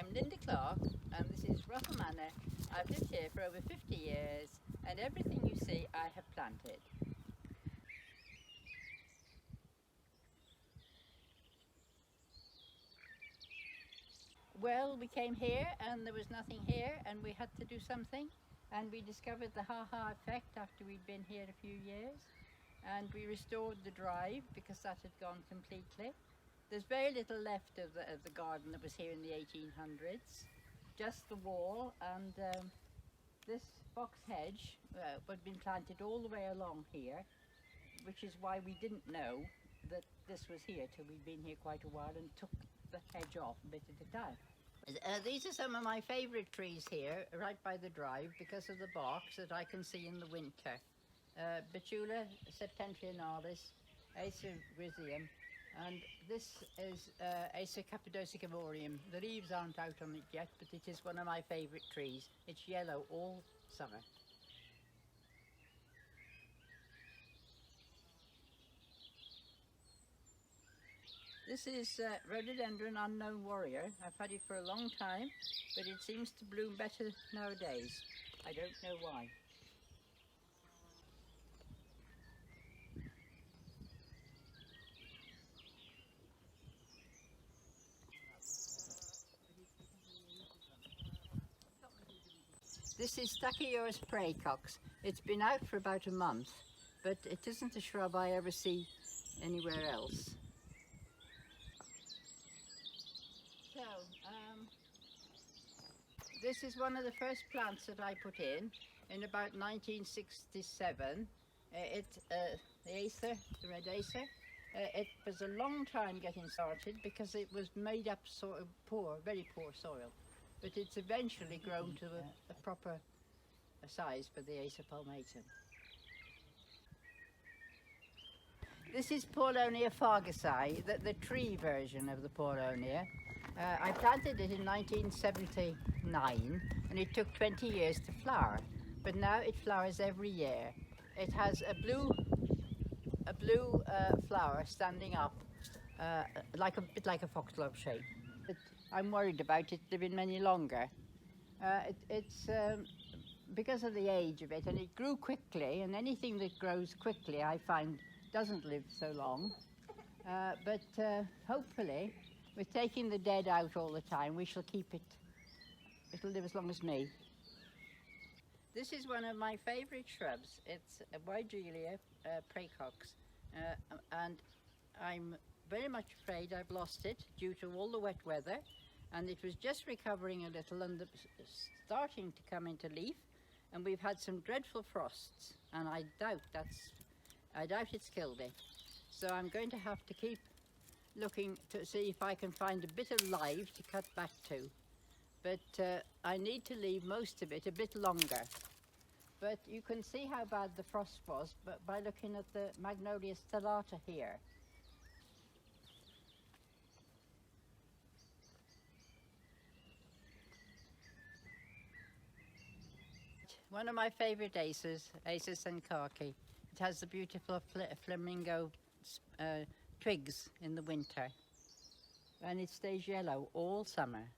I'm Lynda Clarke and this is Ruthall Manor. I've lived here for over 50 years and everything you see I have planted. Well, we came here and there was nothing here and we had to do something, and we discovered the ha-ha effect after we'd been here a few years, and we restored the drive because that had gone completely. There's very little left of the garden that was here in the 1800s, just the wall, and this box hedge had been planted all the way along here, which is why we didn't know that this was here till we'd been here quite a while and took the hedge off a bit at a time. These are some of my favourite trees here, right by the drive, because of the barks that I can see in the winter. Betula septentrionalis, Acer griseum, and this is Acer cappadocicavorium. The leaves aren't out on it yet, but it is one of my favourite trees. It's yellow all summer. This is Rhododendron Unknown Warrior. I've had it for a long time, but it seems to bloom better nowadays. I don't know why. This is Stachyurus praecox. It's been out for about a month, but it isn't a shrub I ever see anywhere else. So, this is one of the first plants that I put in about 1967. The Acer, the red Acer. It was a long time getting started because it was made up sort of poor, very poor soil. But it's eventually grown to a proper size for the Acer palmatum. This is Paulownia fargasi, the tree version of the Paulownia. I planted it in 1979 and it took 20 years to flower, but now it flowers every year. It has a blue flower standing up, a bit like a foxglove shape. I'm worried about it living any longer. It's because of the age of it, and it grew quickly, and anything that grows quickly I find doesn't live so long. But hopefully, with taking the dead out all the time, we shall keep it. It'll live as long as me. This is one of my favourite shrubs. It's a Wigelia praecox, and I'm very much afraid I've lost it due to all the wet weather, and it was just recovering a little and starting to come into leaf, and we've had some dreadful frosts, and I doubt it's killed it. So I'm going to have to keep looking to see if I can find a bit of live to cut back to, but I need to leave most of it a bit longer. But you can see how bad the frost was by looking at the Magnolia stellata here. One of my favourite Acers, Acer sankarki. It has the beautiful flamingo twigs in the winter, and it stays yellow all summer.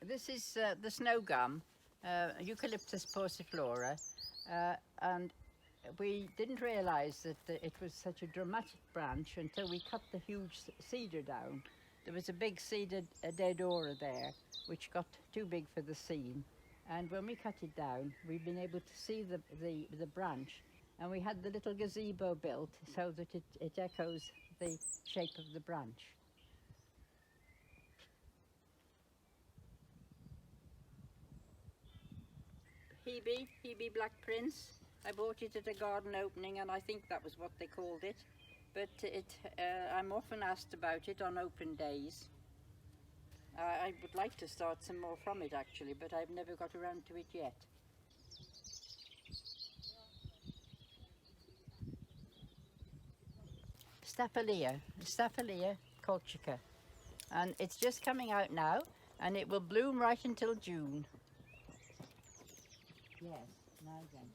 This is the snow gum, Eucalyptus pauciflora, and we didn't realise that it was such a dramatic branch until we cut the huge cedar down. There was a big cedar deodora there, which got too big for the scene. And when we cut it down, we've been able to see the branch, and we had the little gazebo built so that it echoes the shape of the branch. Hebe Black Prince. I bought it at a garden opening, and I think that was what they called it. But I'm often asked about it on open days. I would like to start some more from it actually, but I've never got around to it yet. Staphylia colchica, and it's just coming out now, and it will bloom right until June. Yes, now then.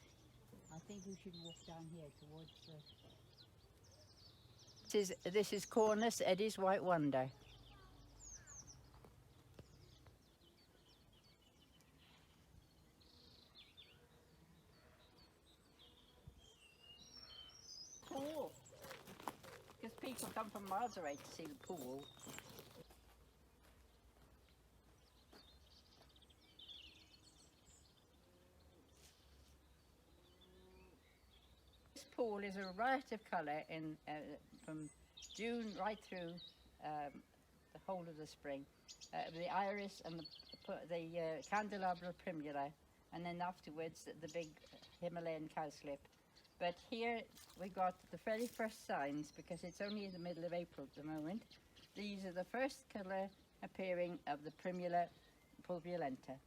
I think we should walk down here towards the... This is Cornus Eddie's White Wonder. come from miles away to see the pool. This pool is a riot of colour from June right through the whole of the spring. The iris and the candelabra primula, and then afterwards the big Himalayan cowslip. But here we got the very first signs, because it's only in the middle of April at the moment. These are the first colour appearing of the primula pulverulenta.